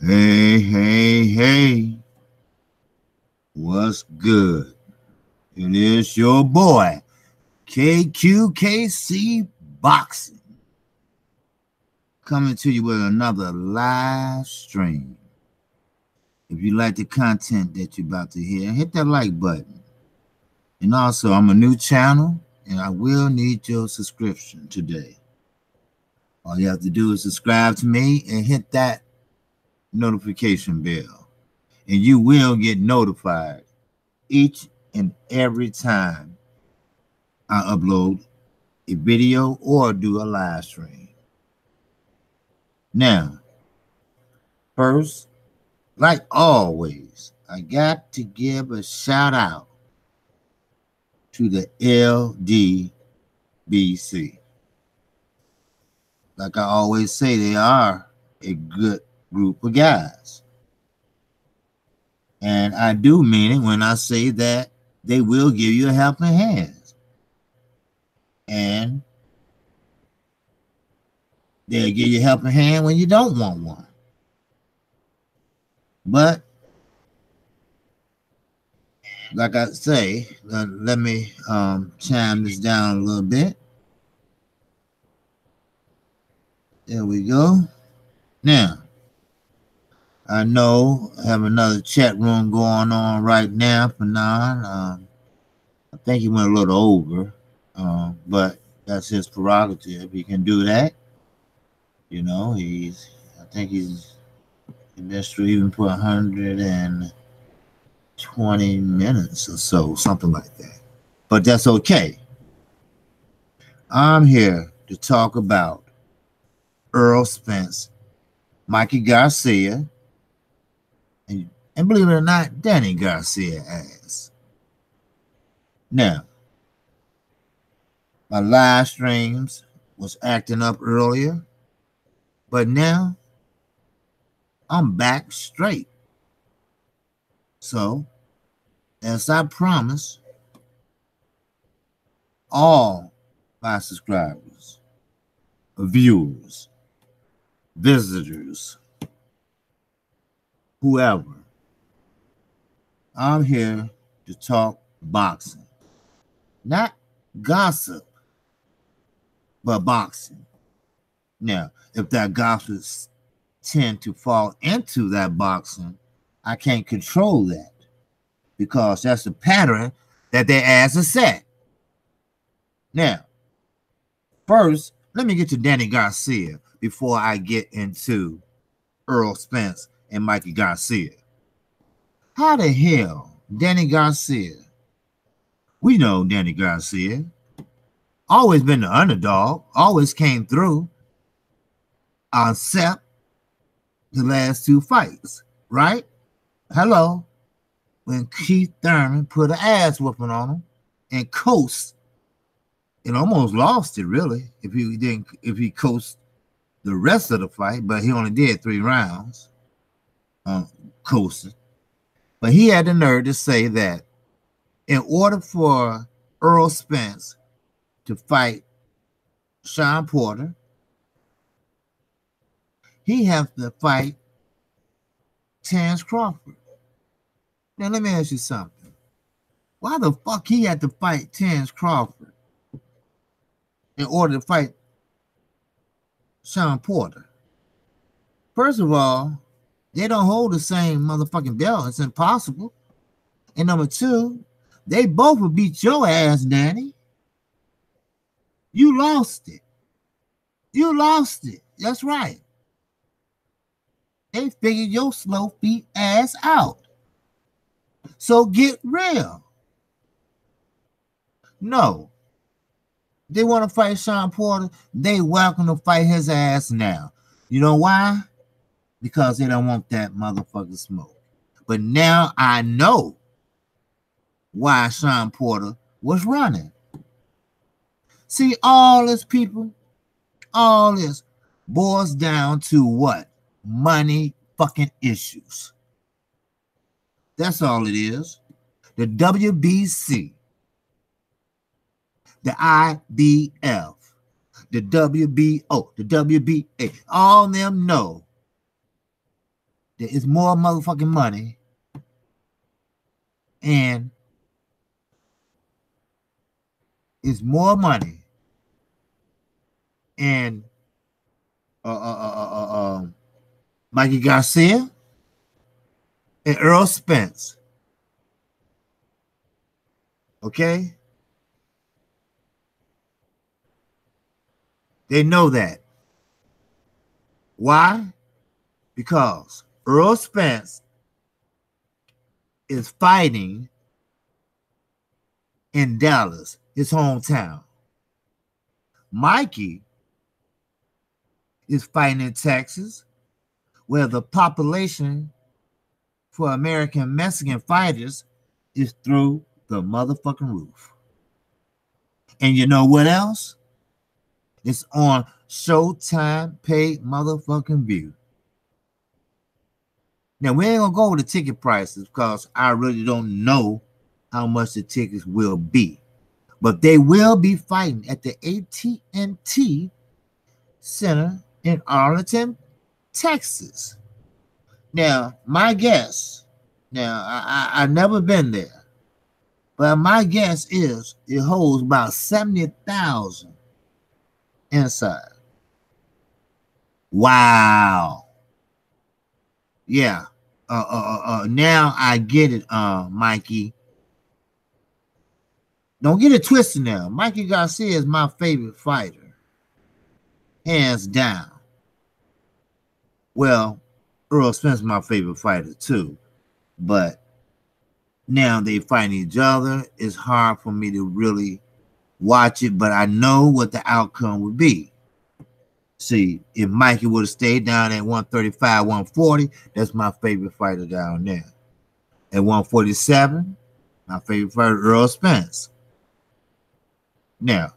Hey, hey, hey, what's good? It is your boy, KQKC Boxing, coming to you with another live stream. If you like the content that you're about to hear, hit that like button. And also, I'm a new channel, and I will need your subscription today. All you have to do is subscribe to me and hit that notification bell, and you will get notified each and every time I upload a video or do a live stream. Now, first, like always, I got to give a shout out to the LDBC. Like I always say, they are a good group of guys. And I do mean it when I say that they will give you a helping hand. And they'll give you a helping hand when you don't want one. But like I say, let me chime this down a little bit. There we go. Now, I know I have another chat room going on right now for Nan. I think he went a little over, but that's his prerogative. He can do that. You know, I think he's best to even put 120 minutes or so, something like that. But that's okay. I'm here to talk about Earl Spence, Mikey Garcia, and believe it or not, Danny Garcia ass. Now, my live streams was acting up earlier, but now I'm back straight. So, as I promised, all my subscribers, viewers, visitors, whoever, I'm here to talk boxing. Not gossip, but boxing. Now, if that gossip tend to fall into that boxing, I can't control that because that's the pattern that their ass is set. Now, first, let me get to Danny Garcia before I get into Earl Spence and Mikey Garcia. How the hell Danny Garcia? We know Danny Garcia. Always been the underdog, always came through, except the last two fights, right? Hello. When Keith Thurman put an ass whooping on him and coast, and almost lost it really if he coached the rest of the fight, but he only did 3 rounds coasting. But he had the nerve to say that in order for Earl Spence to fight Sean Porter, he has to fight Terence Crawford. Now, let me ask you something. Why the fuck he had to fight Terence Crawford in order to fight Sean Porter? First of all, they don't hold the same motherfucking belt. It's impossible. And number two, they both will beat your ass, Danny. You lost it. You lost it. That's right. They figured your slow feet ass out. So get real. No. They want to fight Sean Porter. They welcome to fight his ass now. You know why? Because they don't want that motherfucking smoke. But now I know why Sean Porter was running. See, all this people, all this boils down to what? Money fucking issues. That's all it is. The WBC, the IBF, the WBO, the WBA, all of them know There is more motherfucking money and it's more money and Mikey Garcia and Earl Spence. Okay? They know that. Why? Because Earl Spence is fighting in Dallas, his hometown. Mikey is fighting in Texas, where the population for American Mexican fighters is through the motherfucking roof. And you know what else? It's on Showtime Pay Motherfucking View. Now, we ain't gonna go over the ticket prices because I really don't know how much the tickets will be. But they will be fighting at the AT&T Center in Arlington, Texas. Now, my guess, I've never been there, but my guess is it holds about 70,000 inside. Wow. Yeah. Now I get it, Mikey. Don't get it twisted now. Mikey Garcia is my favorite fighter. Hands down. Well, Earl Spence is my favorite fighter too. But now they fighting each other. It's hard for me to really watch it, but I know what the outcome would be. See, if Mikey would have stayed down at 135, 140, that's my favorite fighter down there. At 147, my favorite fighter, Earl Spence. Now,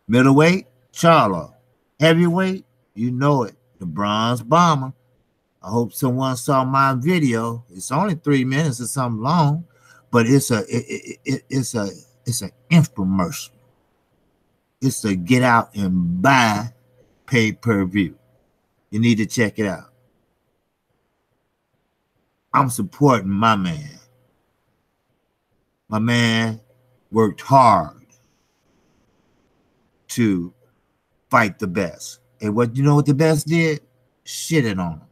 middleweight, Charlo. Heavyweight, you know it, the Bronze Bomber. I hope someone saw my video. It's only 3 minutes or something long, but it's an infomercial. It's to get out and buy pay-per-view. You need to check it out. I'm supporting my man. My man worked hard to fight the best. And what you know what the best did? Shitted on them.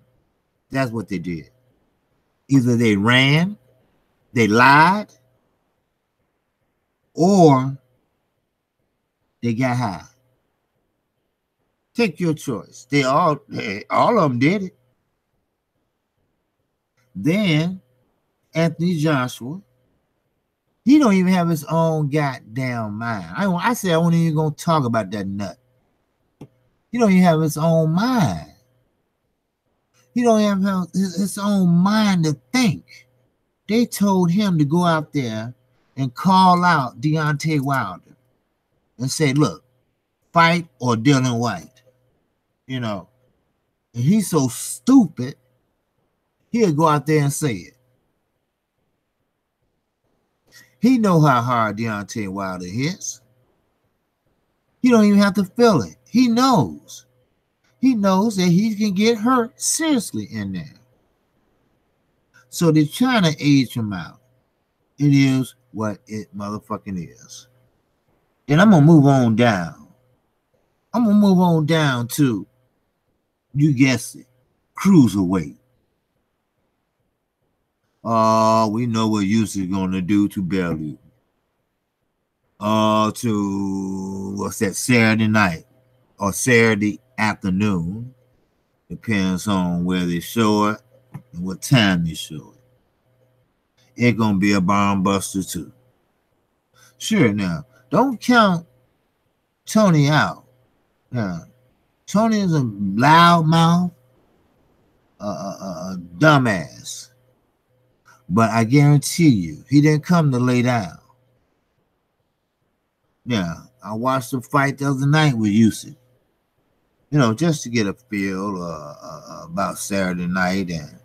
That's what they did. Either they ran, they lied, or they got high. Take your choice. All of them did it. Then Anthony Joshua, he don't even have his own goddamn mind. I said I wasn't even gonna talk about that nut. He don't even have his own mind. He don't even have his own mind to think. They told him to go out there and call out Deontay Wilder and say, look, fight or Dylan White. You know, and he's so stupid, he'll go out there and say it. He know how hard Deontay Wilder hits. He don't even have to feel it. He knows. He knows that he can get hurt seriously in there. So they're trying to age him out. It is what it motherfucking is. Then I'm going to move on down. I'm going to move on down to, you guessed it, cruiserweight. Oh, we know what Usyk is going to do to Bellew. To, what's that, Saturday night or Saturday afternoon. Depends on where they show it and what time they show it. It's going to be a bomb buster too. Sure, now, don't count Tony out. Now, Tony is a loudmouth, dumbass. But I guarantee you, he didn't come to lay down. Now, I watched the fight the other night with Usyk. You know, just to get a feel about Saturday night and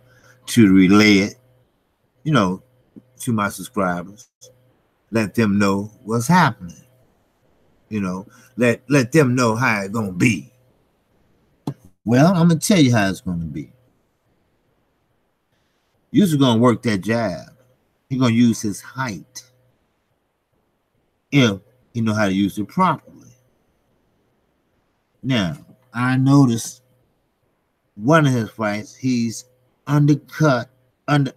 to relay it, you know, to my subscribers. Let them know what's happening. You know, let them know how it's going to be. Well, I'm going to tell you how it's going to be. Usyk gonna work that jab. He gonna use his height if he know how to use it properly. Now, I noticed one of his fights, he's undercut under.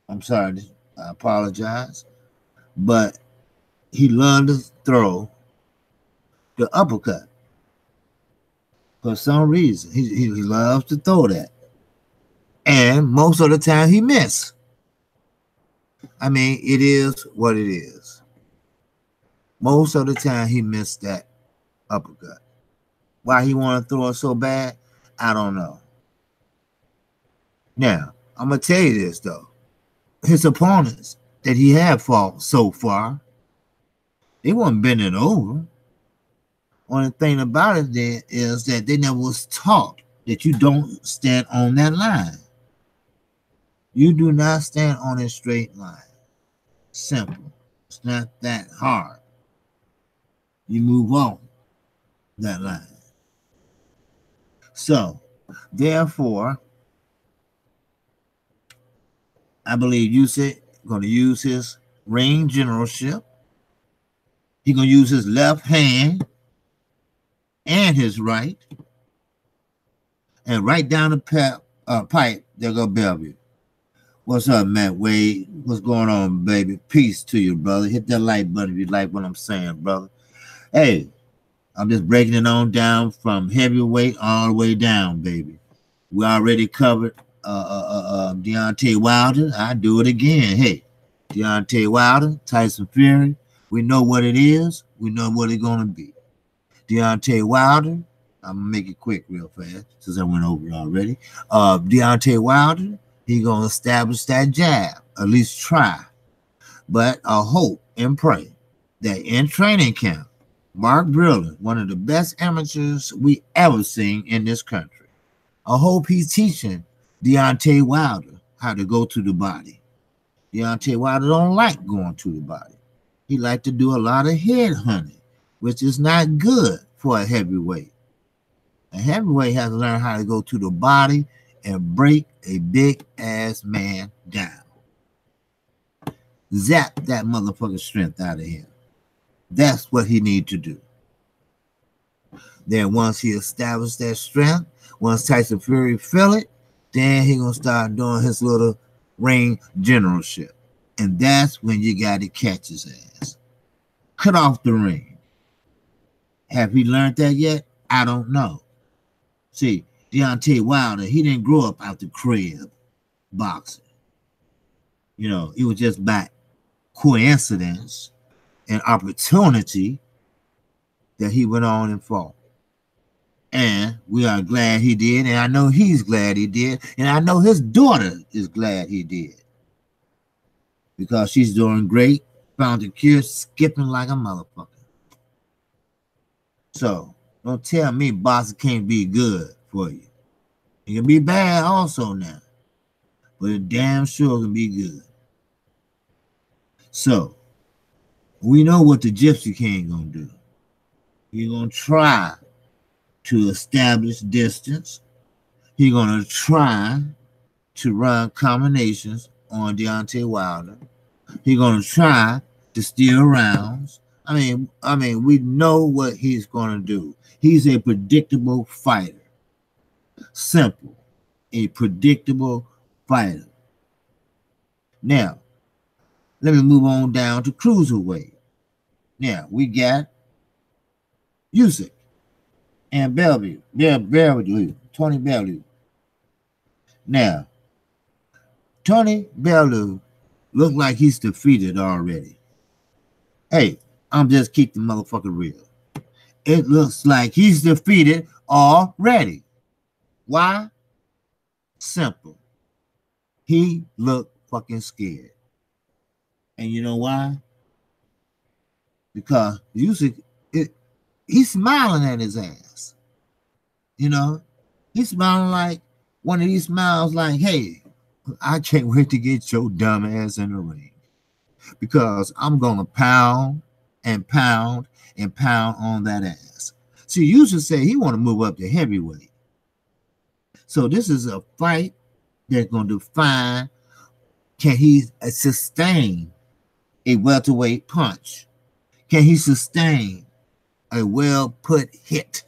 I'm sorry, I apologize, but he loved to throw the uppercut for some reason. He loves to throw that, and most of the time he missed. I mean, it is what it is. Most of the time he missed that uppercut. Why he want to throw it so bad, I don't know. Now, I'm going to tell you this, though. His opponents that he had fought so far, they weren't bending over. Only thing about it then is that they never was taught that you don't stand on that line. You do not stand on a straight line. Simple. It's not that hard. You move on that line. So, therefore, I believe Usyk going to use his ring generalship. He's going to use his left hand and his right. And right down the pipe, there go Bellevue. What's up, Matt Wade? What's going on, baby? Peace to you, brother. Hit that like button if you like what I'm saying, brother. Hey, I'm just breaking it on down from heavyweight all the way down, baby. We already covered Deontay Wilder. I do it again. Hey, Deontay Wilder, Tyson Fury. We know what it is. We know what it's going to be. Deontay Wilder. I'm going to make it quick real fast since I went over it already. Deontay Wilder, he's going to establish that jab, at least try. But I hope and pray that in training camp, Mark Brewer, one of the best amateurs we ever seen in this country, I hope he's teaching Deontay Wilder how to go to the body. Deontay Wilder don't like going to the body. He like to do a lot of head hunting, which is not good for a heavyweight. A heavyweight has to learn how to go to the body and break a big-ass man down. Zap that motherfucking strength out of him. That's what he needs to do. Then once he established that strength, once Tyson Fury feel it, then he gonna start doing his little ring generalship. And that's when you got to catch his ass. Cut off the ring. Have he learned that yet? I don't know. See, Deontay Wilder, he didn't grow up out the crib boxing. You know, it was just by coincidence and opportunity that he went on and fought. And we are glad he did, and I know he's glad he did, and I know his daughter is glad he did. Because she's doing great, found the cure, skipping like a motherfucker. So, don't tell me boxing can't be good for you. It can be bad also now, but it damn sure can be good. So, we know what the Gypsy King gonna do. He's gonna try to establish distance. He's gonna try to run combinations on Deontay Wilder. He's gonna try to steal rounds. I mean, we know what he's gonna do. He's a predictable fighter. Simple. A predictable fighter. Now, let me move on down to cruiserweight. Now, we got Usyk and Bellevue. Tony Bellevue. Now, Tony Bellevue looked like he's defeated already. Hey, I'm just keeping the motherfucker real. It looks like he's defeated already. Why? Simple. He looked fucking scared. And you know why? Because Usyk, he's smiling at his ass. You know? He's smiling like one of these smiles like, hey, I can't wait to get your dumb ass in the ring. Because I'm going to pound and pound and pound on that ass. See, Usyk say he want to move up to heavyweight. So this is a fight that's going to define can he sustain a welterweight punch? Can he sustain a well put hit?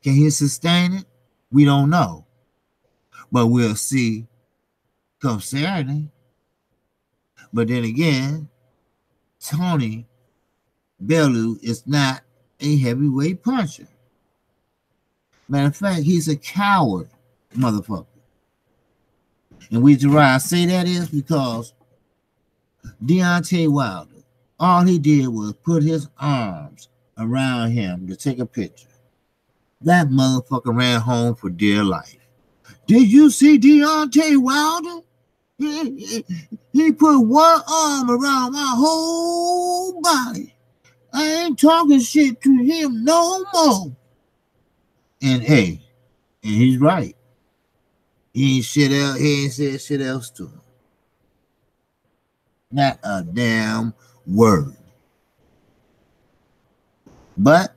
Can he sustain it? We don't know. But we'll see come Saturday. But then again, Tony Bellew is not a heavyweight puncher. Matter of fact, he's a coward, motherfucker. And why I say that is because Deontay Wilder, all he did was put his arms around him to take a picture. That motherfucker ran home for dear life. Did you see Deontay Wilder? He put one arm around my whole body. I ain't talking shit to him no more. And hey, and he's right. He ain't said shit else to him. Not a damn word. But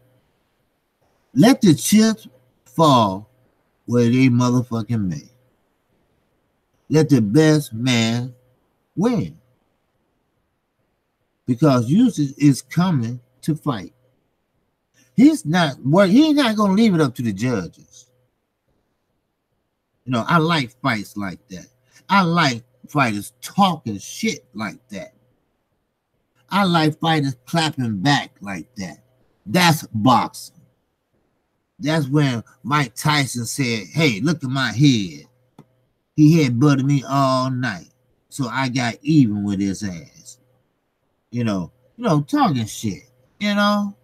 let the chips fall where they motherfucking may. Let the best man win. Because Usyk is coming to fight. He's not going to leave it up to the judges. You know, I like fights like that. I like fighters talking shit like that. I like fighters clapping back like that. That's boxing. That's when Mike Tyson said, hey, look at my head. He had buttered me all night. So I got even with his ass. You know, talking shit. You know?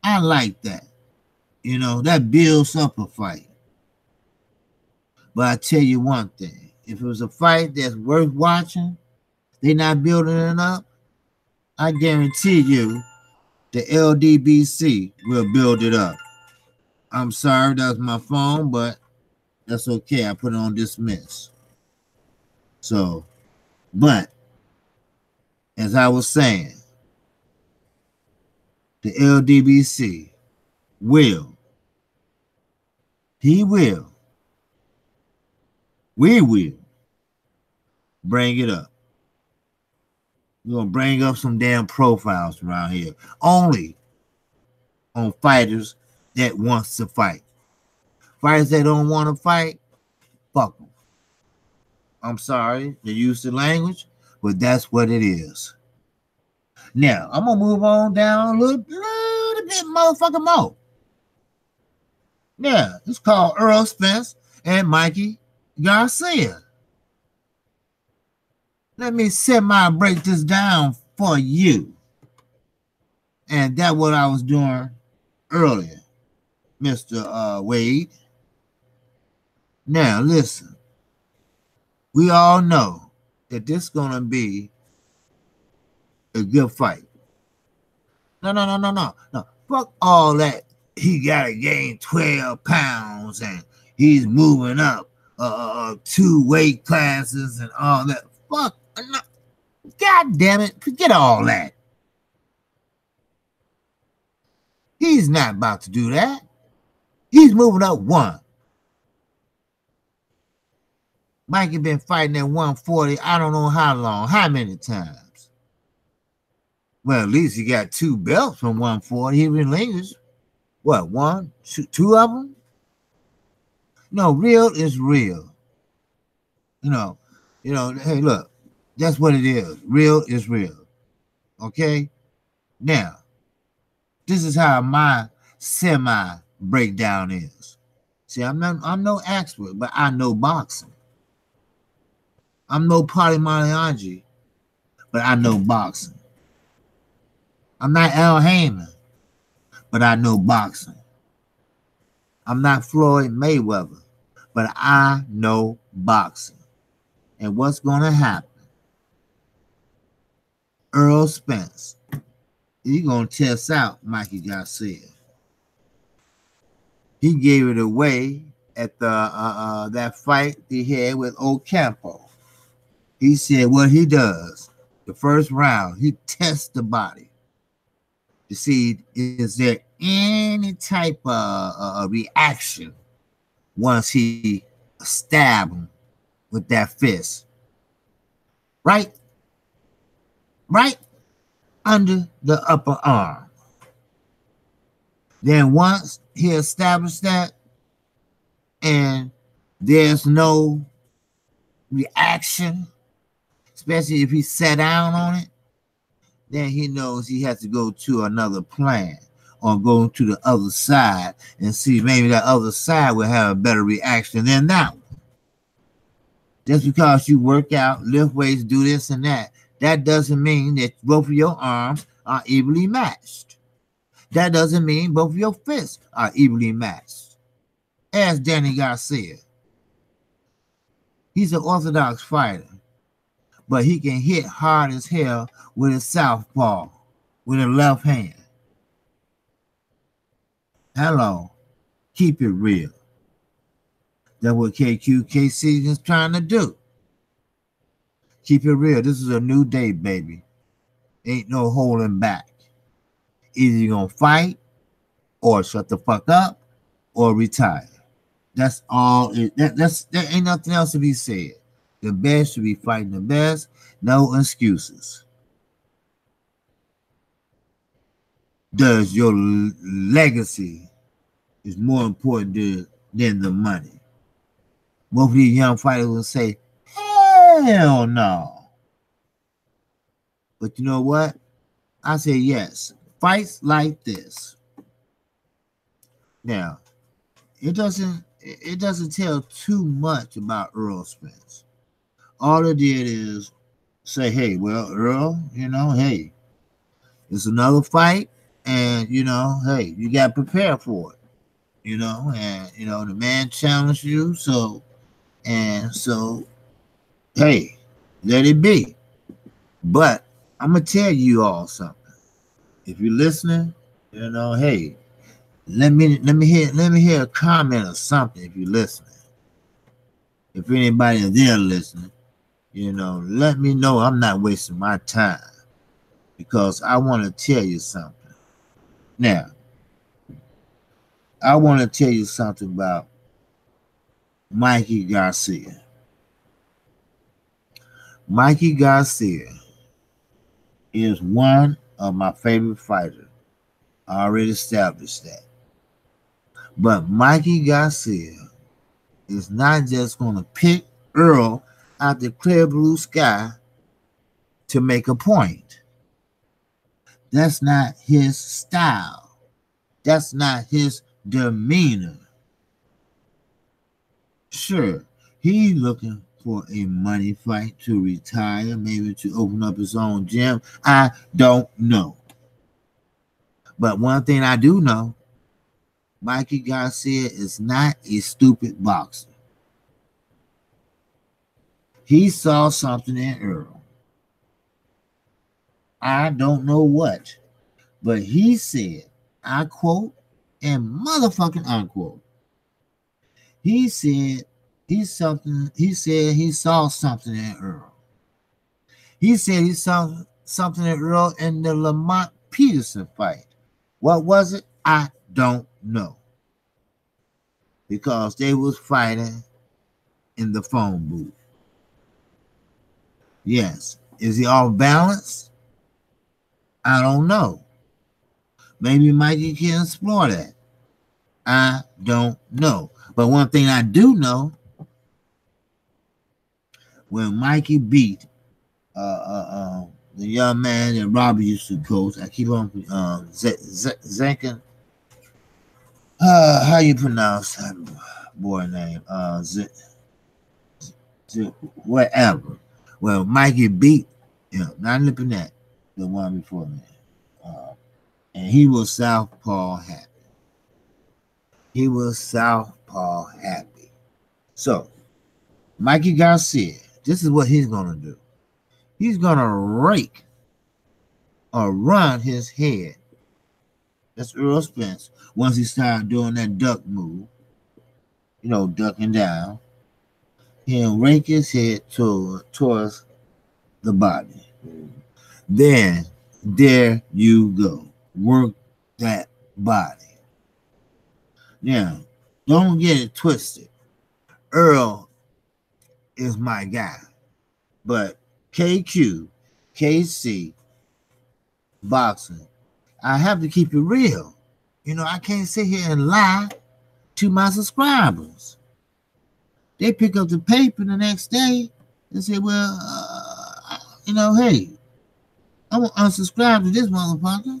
I like that. You know, that builds up a fight. But I tell you one thing. If it was a fight that's worth watching, they not building it up, I guarantee you the LDBC will build it up. I'm sorry, that was my phone, but that's okay. I put it on dismiss. So, but as I was saying, the LDBC will, we will bring it up. We're going to bring up some damn profiles around here. Only on fighters that wants to fight. Fighters that don't want to fight, fuck them. I'm sorry to use the language, but that's what it is. Now, I'm going to move on down a little bit motherfucking more. Yeah, it's called Earl Spence and Mikey Garcia. Let me break this down for you. And that's what I was doing earlier, Mr. Wade. Now, listen. We all know that this is going to be a good fight. No. Fuck all that. He got to gain 12 pounds and he's moving up 2 weight classes and all that. Fuck. No. God damn it. Forget all that. He's not about to do that. He's moving up 1. Mikey been fighting at 140, I don't know how long, how many times. Well, at least he got 2 belts from 140. He relinquished, what, 1, 2 of them? No, real is real. You know, hey, look, that's what it is. Real is real. Okay? Now, this is how my semi breakdown is. See, I'm no expert, but I know boxing. I'm no Paddy Mariachi, but I know boxing. I'm not Al Heyman, but I know boxing. I'm not Floyd Mayweather, but I know boxing. And what's going to happen? Earl Spence, he's going to test out Mikey Garcia. He gave it away at the that fight he had with Ocampo. He said what he does, the first round, he tests the body to see is there any type of reaction once he stab him with that fist. Right under the upper arm. Then once he established that and there's no reaction, especially if he sat down on it, then he knows he has to go to another plan or go to the other side and see maybe that other side will have a better reaction than that one. Just because you work out, lift weights, do this and that doesn't mean that both of your arms are evenly matched. That doesn't mean both of your fists are evenly matched. Ask Danny Garcia. He's an orthodox fighter, but he can hit hard as hell with his southpaw, with a left hand. Hello, keep it real. That's what KQKC is trying to do. Keep it real. This is a new day, baby. Ain't no holding back. Either you're going to fight or shut the fuck up or retire. That's all. There ain't nothing else to be said. The best should be fighting the best. No excuses. Does your legacy is more important than the money? Most of these young fighters will say, hell no. But you know what? I say yes. Fights like this. Now, it doesn't tell too much about Earl Spence. All it did is say, hey, well, Earl, hey, it's another fight, and, hey, you got to prepare for it, and, the man challenged you, so, hey, let it be. But I'm going to tell you all something. If you're listening, hey, let me hear a comment or something if you're listening. If anybody is there listening, let me know I'm not wasting my time, because I want to tell you something. Now, I want to tell you something about Mikey Garcia. Mikey Garcia is one of my favorite fighters. I already established that. But Mikey Garcia is not just going to pick Earl out the clear blue sky to make a point. That's not his style. That's not his demeanor. Sure, he's looking for a money fight to retire, maybe to open up his own gym. I don't know. But one thing I do know, Mikey Garcia is not a stupid boxer. He saw something in Earl. I don't know what, but he said, I quote and motherfucking unquote, he said he saw something in Earl. He said he saw something in Earl in the Lamont Peterson fight. What was it? I don't know. Because they was fighting in the phone booth. Yes. Is he off balance? I don't know. Maybe Mikey can explore that. I don't know. But one thing I do know, when Mikey beat the young man that Robbie used to coach, I keep on Zenkin. How you pronounce that boy name? Whatever. Well, Mikey beat him, not looking at the one before me. And he was southpaw happy. He was southpaw happy. So, Mikey Garcia, this is what he's going to do. He's going to rake or run his head. That's Earl Spence. Once he started doing that duck move, ducking down, he'll rake his head towards the body. Then, there you go. Work that body. Now, don't get it twisted. Earl is my guy. But KQKC boxing, I have to keep it real. I can't sit here and lie to my subscribers. They pick up the paper the next day and say, well, hey, I'm going to unsubscribe to this motherfucker.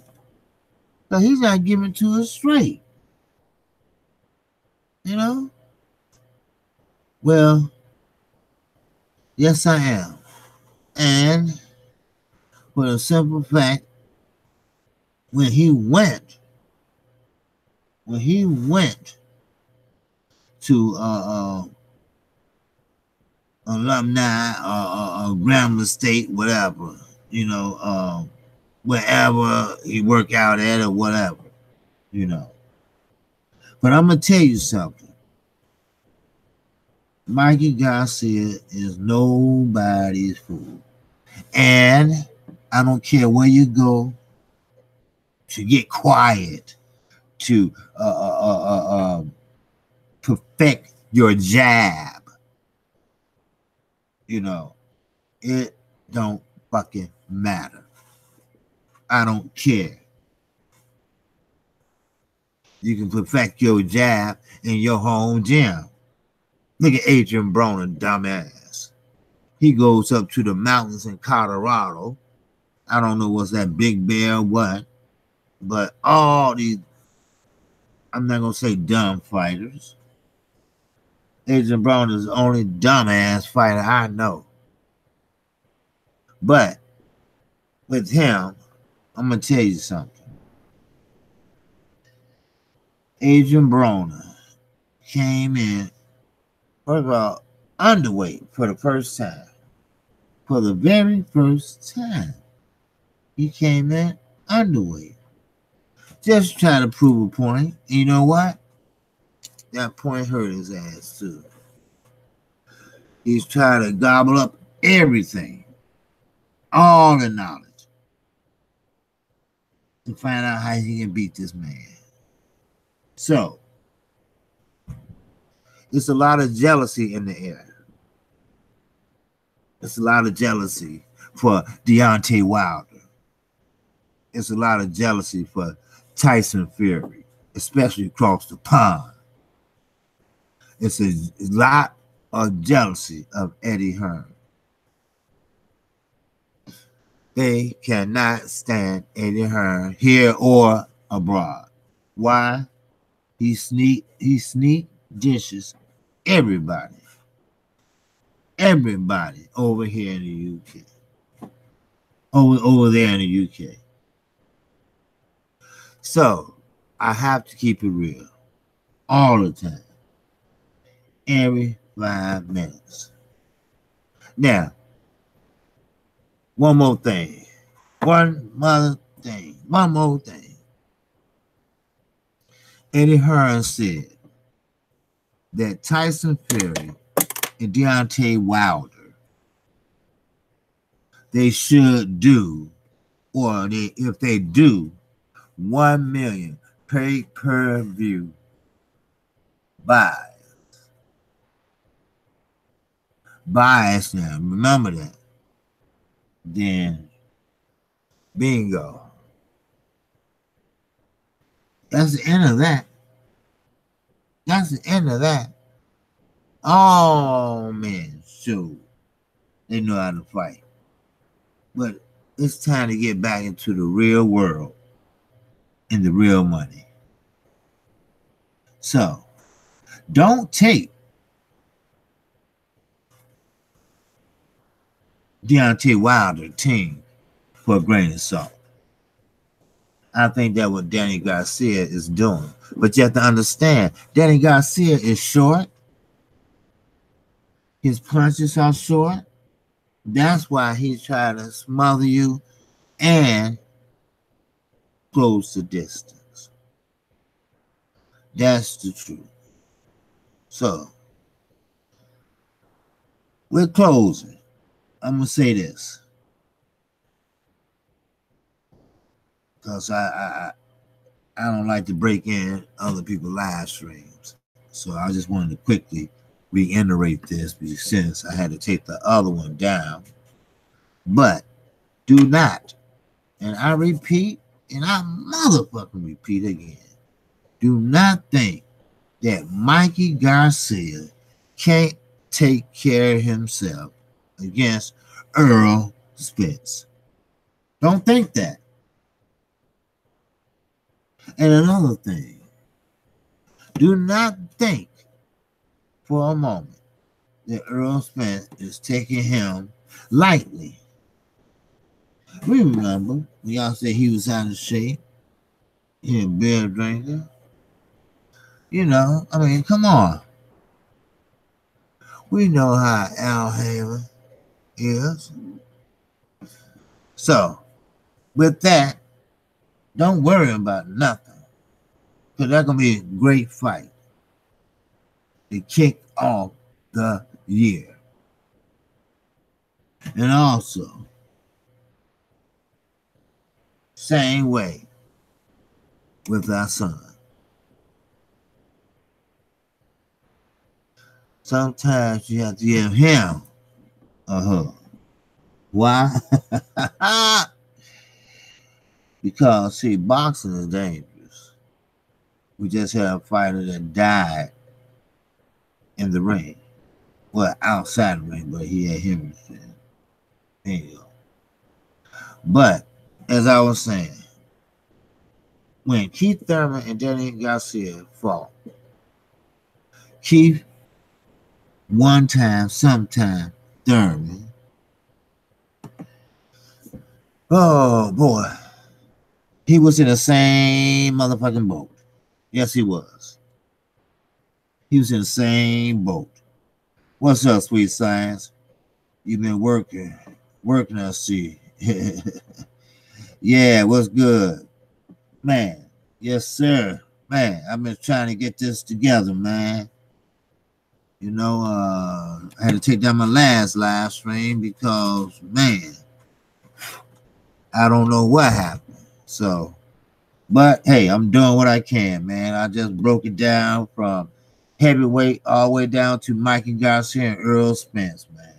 So he's not giving to us straight. Well, yes, I am. And for the simple fact, when he went to alumni or Grambling State, whatever, wherever he work out at or whatever, But I'm gonna tell you something. Mikey Garcia is nobody's fool. And I don't care where you go to get quiet, to perfect your jab. It don't fucking matter. I don't care. You can perfect your jab in your home gym. Look at Adrian Broner, dumbass. He goes up to the mountains in Colorado. I don't know what's that, Big Bear or what. But all these, I'm not going to say dumb fighters. Adrian Broner is the only dumbass fighter I know. But with him, I'm going to tell you something. Adrian Broner came in, first of all, underweight for the first time. For the very first time, he came in underweight. Just trying to prove a point. And you know what? That point hurt his ass too. He's trying to gobble up everything, all the knowledge, to find out how he can beat this man. So, there's a lot of jealousy in the air. There's a lot of jealousy for Deontay Wilder. There's a lot of jealousy for Tyson Fury, especially across the pond. It's a lot of jealousy of Eddie Hearn. They cannot stand Eddie Hearn here or abroad. Why? He sneak dishes everybody over here in the UK, over there in the UK. So I have to keep it real all the time, every 5 minutes. Now, one more thing. Eddie Hearn said that Tyson Fury and Deontay Wilder, they should do, or if they do, 1 million pay-per-view buys. Buys now, remember that. Then, bingo. That's the end of that. All men show they know how to fight. But it's time to get back into the real world and the real money. So, don't take Deontay Wilder team for a grain of salt. I think that's what Danny Garcia is doing. But you have to understand, Danny Garcia is short. His punches are short. That's why he's trying to smother you and close the distance. That's the truth. So, we're closing. I'm going to say this. Because I don't like to break in other people's live streams. So I just wanted to quickly reiterate this since I had to take the other one down. But do not, and I repeat, and I motherfucking repeat again, do not think that Mikey Garcia can't take care of himself against Earl Spence. Don't think that. And another thing, do not think for a moment that Earl Spence is taking him lightly. Remember when y'all said he was out of shape, he a beer drinker? You know, I mean, come on. We know how Al Haven is. So, with that, don't worry about nothing. Because that's going to be a great fight to kick off the year. And also, same way with our son. Sometimes you have to give him a hug. Why? Because, see, boxing is dangerous. We just had a fighter that died in the ring. Well, outside the ring, but he had hemorrhage. There you go. But, as I was saying, when Keith Thurman and Danny Garcia fought, Keith, one time, sometime, Thurman, oh boy, he was in the same motherfucking boat. Yes, he was. He was in the same boat. What's up, sweet science? You've been working, I see. Yeah, what's good? Man, yes, sir. Man, I've been trying to get this together, man. You know, I had to take down my last live stream because, man, I don't know what happened. So, but hey, I'm doing what I can, man. I just broke it down from heavyweight all the way down to Mikey Garcia and Earl Spence, man.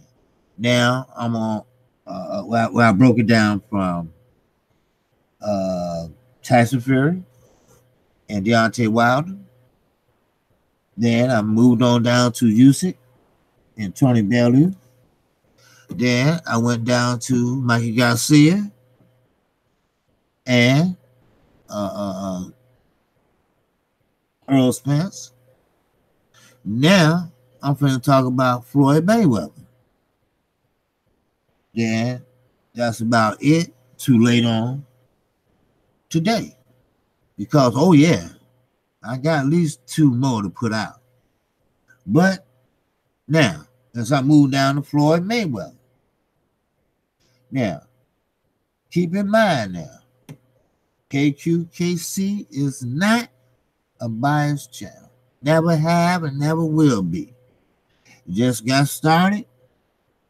Now I'm on where I broke it down from Tyson Fury and Deontay Wilder. Then I moved on down to Usyk and Tony Bellew. Then I went down to Mikey Garcia and Earl Spence. Now I'm going to talk about Floyd Mayweather. Then that's about it. Too late on today. Because, oh yeah, I got at least 2 more to put out. But now, as I move down to Floyd Mayweather. Now, keep in mind now, KQKC is not a biased channel. Never have and never will be. Just got started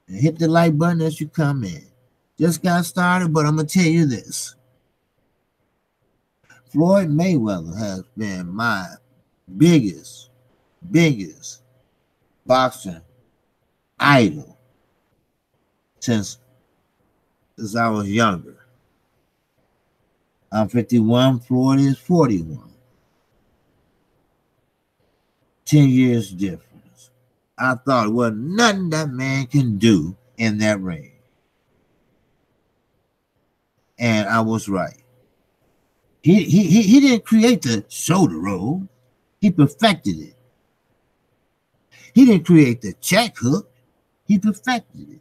and hit the like button as you come in. Just got started, but I'm going to tell you this. Floyd Mayweather has been my biggest boxing idol since I was younger. I'm 51, Floyd is 41. 10 years difference. I thought it was nothing that man can do in that ring. And I was right. He didn't create the shoulder roll. He perfected it. He didn't create the check hook. He perfected it.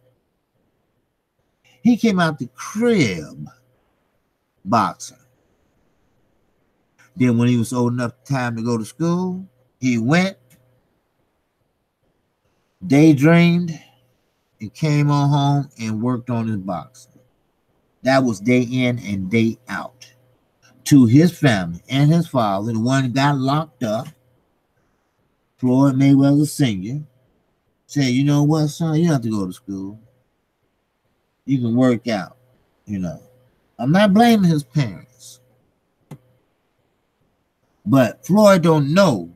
He came out the crib boxing. Then when he was old enough time to go to school, he went, daydreamed, and came on home and worked on his boxing. That was day in and day out. To his family and his father, the one that got locked up, Floyd Mayweather Sr., said, you know what, son, you don't have to go to school. You can work out, you know. I'm not blaming his parents. But Floyd don't know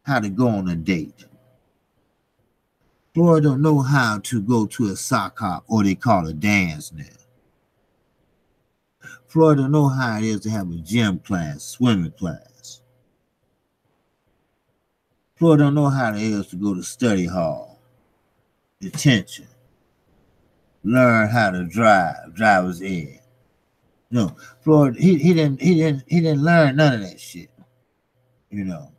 how to go on a date. Florida don't know how to go to a sock hop, or they call it dance now. Florida don't know how it is to have a gym class, swimming class. Florida don't know how it is to go to study hall, detention, learn how to drive, driver's ed. No, Florida, he didn't learn none of that shit. You know,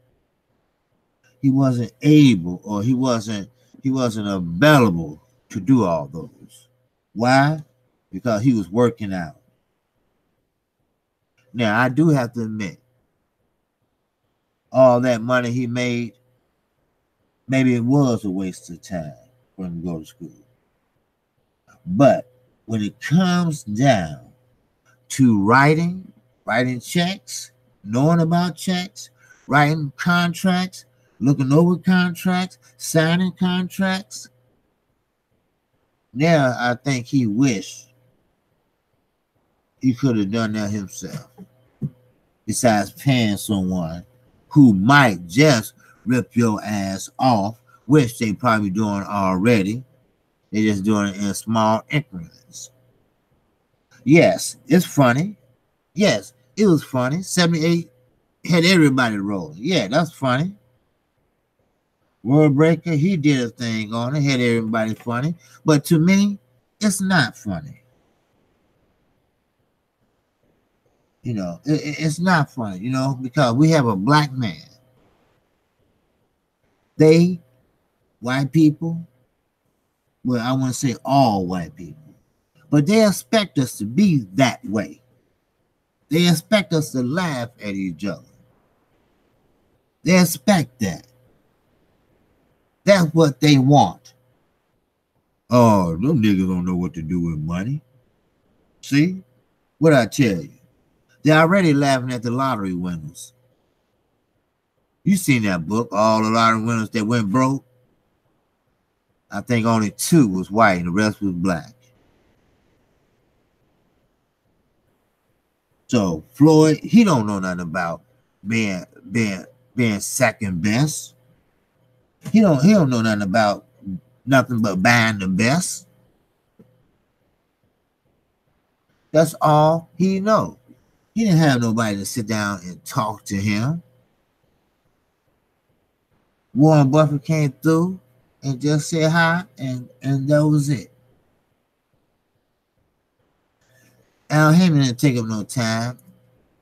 he wasn't able, or he wasn't available to do all those. Why? Because he was working out. Now, I do have to admit, all that money he made, maybe it was a waste of time for him to go to school. But when it comes down to writing checks, knowing about checks, writing contracts, looking over contracts, signing contracts, now I think he wished he could have done that himself. Besides paying someone who might just rip your ass off, which they probably doing already. They're just doing it in small increments. Yes, it's funny. Yes, it was funny. 78 had everybody rolling. Yeah, that's funny. World Breaker, he did a thing on it, had everybody funny. But to me, it's not funny. You know, it's not funny, you know, because we have a black man. They, white people, well, I want to say all white people, but they expect us to be that way. They expect us to laugh at each other. They expect that. That's what they want. Oh, them niggas don't know what to do with money. See? What I tell you? They're already laughing at the lottery winners. You seen that book, all the lottery winners that went broke? I think only 2 was white and the rest was black. So Floyd, he don't know nothing about being second best. He don't know nothing about nothing but buying the best. That's all he know. He didn't have nobody to sit down and talk to him. Warren Buffett came through and just said hi, and that was it. Al Heyman didn't take him no time,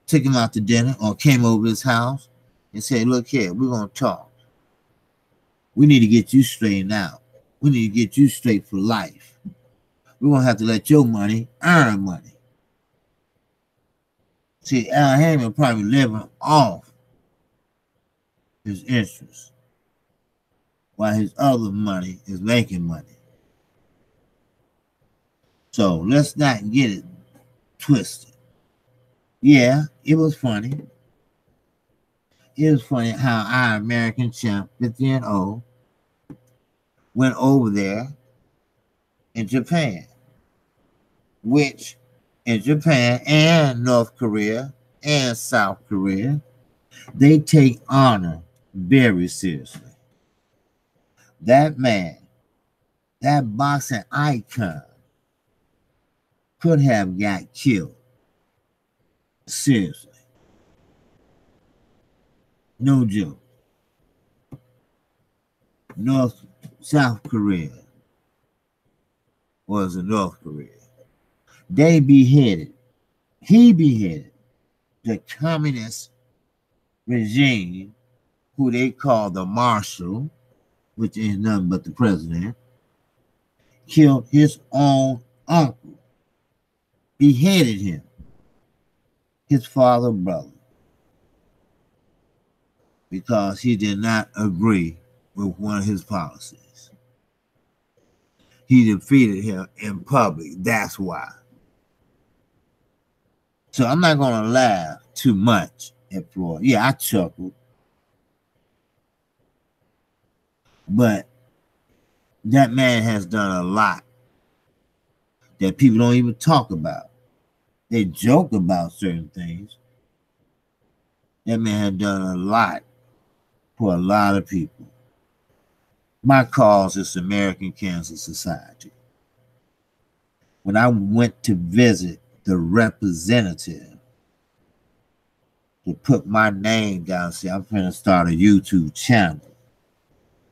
took him out to dinner or came over to his house and said, look here, we're going to talk. We need to get you straightened out. We need to get you straight for life. We're going to have to let your money earn money. See, Al Heyman probably living off his interest while his other money is making money. So let's not get it twisted. Yeah, it was funny. It was funny how our American champ, 50-0, went over there in Japan, which in Japan and North Korea and South Korea, they take honor very seriously. That man, that boxing icon, could have got killed. Seriously. No joke. South Korea was in North Korea. They beheaded, he beheaded the communist regime, who they call the marshal, which is nothing but the president, killed his own uncle, beheaded him, his father brother, because he did not agree with one of his policies. He defeated him in public. That's why. So I'm not going to laugh too much at Floyd. Yeah, I chuckled. But that man has done a lot that people don't even talk about. They joke about certain things. That man had done a lot for a lot of people. My cause is the American Cancer Society. When I went to visit the representative to put my name down, say I'm going to start a YouTube channel,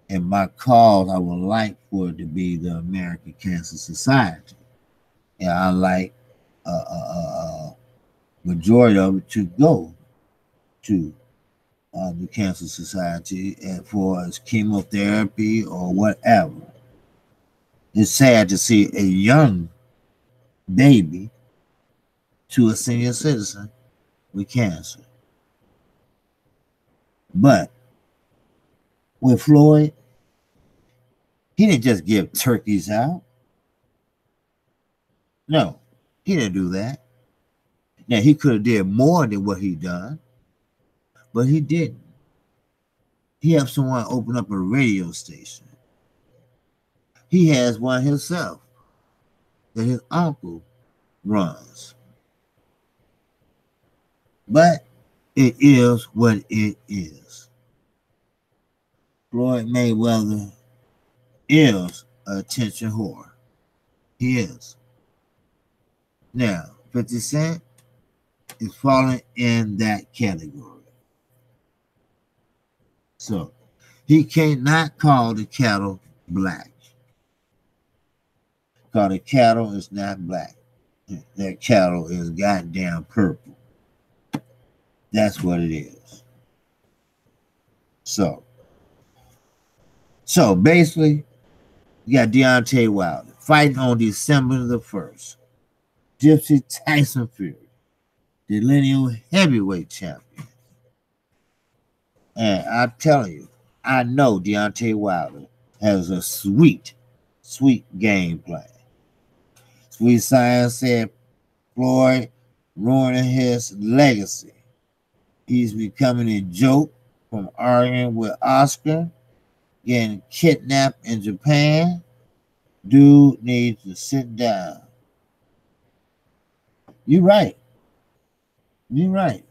and my cause I would like for it to be the American Cancer Society, and I like majority of it to go to the Cancer Society and for its chemotherapy or whatever. It's sad to see a young baby to a senior citizen with cancer. But with Floyd, he didn't just give turkeys out. No, he didn't do that. Now, he could have did more than what he done, but he didn't. He had someone open up a radio station. He has one himself that his uncle runs. But it is what it is. Floyd Mayweather is an attention whore. He is. Now, 50 Cent is falling in that category. So, he cannot call the cattle black. Because the cattle is not black. That cattle is goddamn purple. That's what it is. So basically, you got Deontay Wilder fighting on December the 1st. Gypsy Tyson Fury, the lineal heavyweight champion. And I'm telling you, I know Deontay Wilder has a sweet game plan. Sweet Science said Floyd ruining his legacy. He's becoming a joke from arguing with Oscar, getting kidnapped in Japan. Dude needs to sit down. You're right. You're right.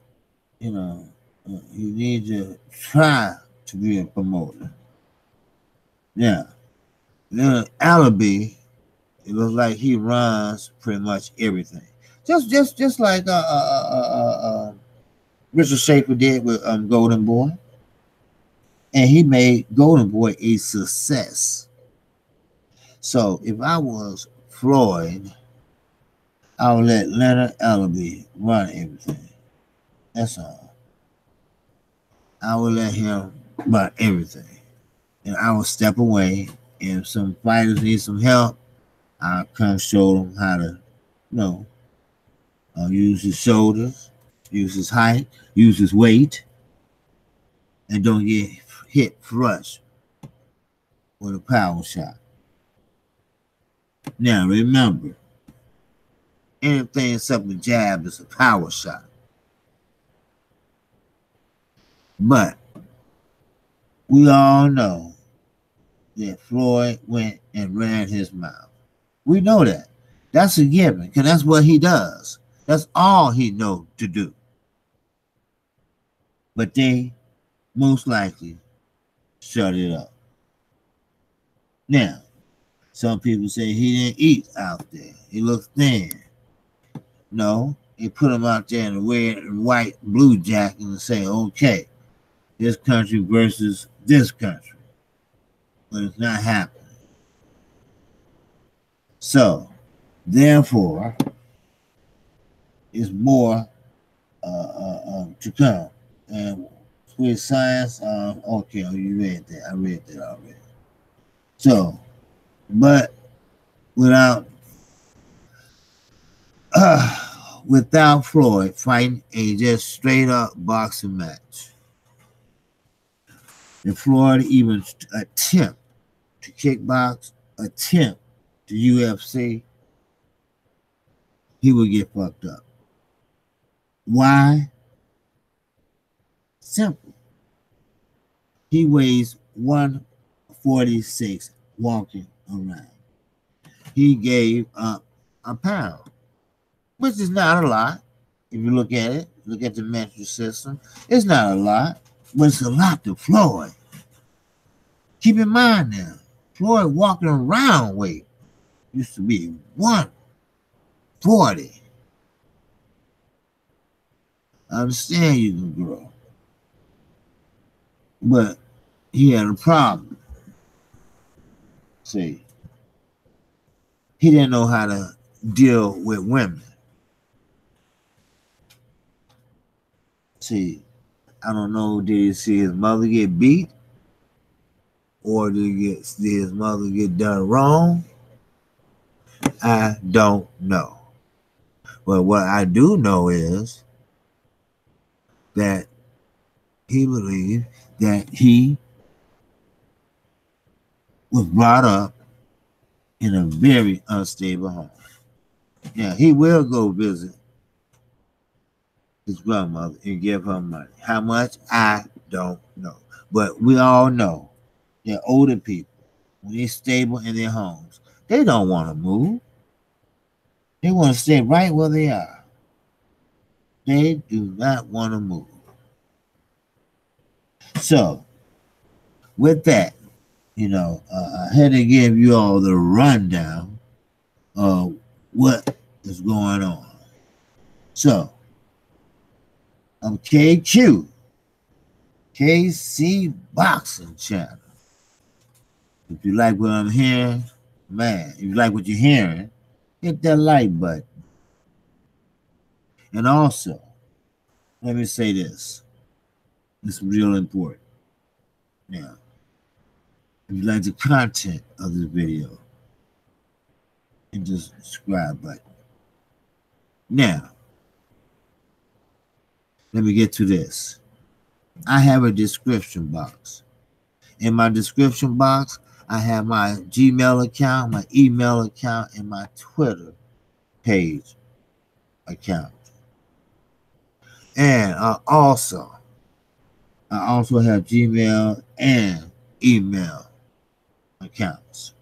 You know, you need to try to be a promoter. Yeah. Then Alibi, it looks like he runs pretty much everything. Just like Richard Schaefer did with Golden Boy. And he made Golden Boy a success. So if I was Floyd, I would let Leonard Alibi run everything. That's all. I would let him run everything. And I would step away. And if some fighters need some help, I'll come show them how to, use his shoulders, use his height, use his weight, and don't get hit flush with a power shot. Now remember, anything except a jab is a power shot. But we all know that Floyd went and ran his mouth. We know that. That's a given, because that's what he does. That's all he knows to do. But they most likely shut it up. Now, some people say he didn't eat out there. He looked thin. No, they put him out there in a red and white blue jacket and say, okay, this country versus this country. But it's not happening. So, therefore, it's more to come. And with science, okay, you read that. I read that already. So, but without Floyd fighting a just straight up boxing match, if Floyd even attempt to kickbox, attempt to UFC, he would get fucked up. Why? Simple. He weighs 146 walking around. He gave up a pound, which is not a lot. If you look at it, look at the metric system, it's not a lot. but it's a lot to Floyd. Keep in mind now, Floyd walking around weight used to be 140. I understand you can grow, but he had a problem. See, he didn't know how to deal with women. See, I don't know, did he see his mother get beat? Or did his mother get done wrong? I don't know. But what I do know is that he believed that he was brought up in a very unstable home. Yeah, he will go visit his grandmother and give her money. How much? I don't know. But we all know that older people, when they're stable in their homes, they don't want to move. They want to stay right where they are. They do not want to move. So, with that, I had to give you all the rundown of what is going on. So, I'm KQKC Boxing Channel. If you like what I'm hearing, man, if you like what you're hearing, hit that like button. And also, let me say this. It's real important. Now, if you like the content of this video, hit the subscribe button. Now, let me get to this. I have a description box. In my description box, I have my Gmail account, my email account, and my Twitter page account. And I also have Gmail and email accounts.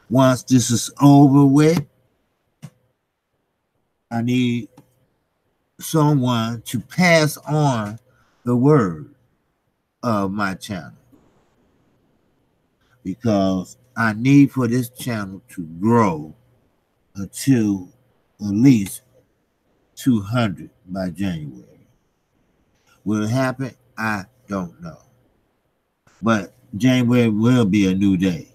Once this is over with, I need someone to pass on the word of my channel, because I need for this channel to grow until at least 200 by January. Will it happen? I don't know. But January will be a new day.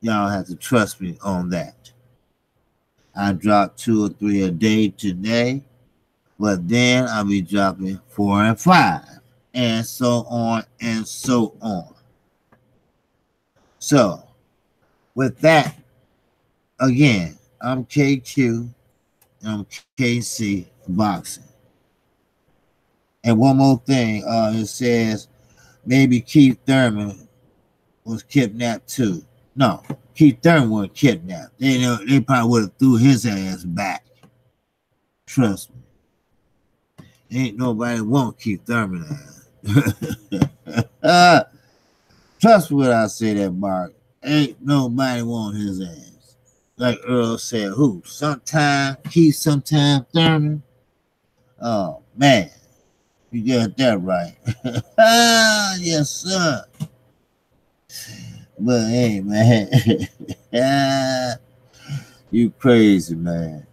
Y'all have to trust me on that. I dropped 2 or 3 a day today, but then I'll be dropping 4 and 5, and so on and so on. So, with that, again, I'm KQ, and I'm KC Boxing. And one more thing, it says maybe Keith Thurman was kidnapped too. No, Keith Thurman wasn't kidnapped. They probably would have threw his ass back. Trust me. Ain't nobody want Keith Thurman ass. Trust me when I say that, Mark. Ain't nobody want his ass. Like Earl said, who? Sometime Keith, sometime Thurman. Oh, man. You got that right. Yes, sir. But hey, man. You crazy, man.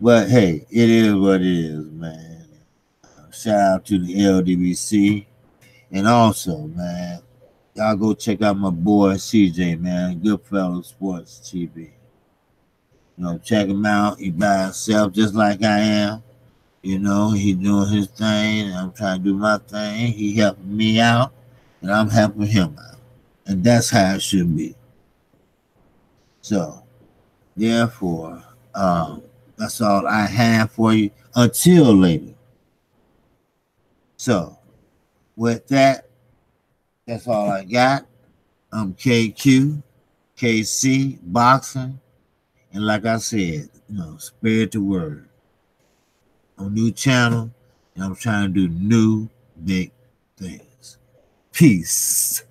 But hey, it is what it is, man. Shout out to the LDBC. And also, man, y'all go check out my boy CJ, man. Goodfellow Sports TV. Check him out. He by himself just like I am. He doing his thing, and I'm trying to do my thing. He helping me out, and I'm helping him out. And that's how it should be. So, therefore, that's all I have for you until later. So, with that, that's all I got. I'm KQ, KC, Boxing, and like I said, spread the word. On a new channel, and I'm trying to do new big things. Peace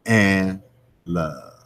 and love.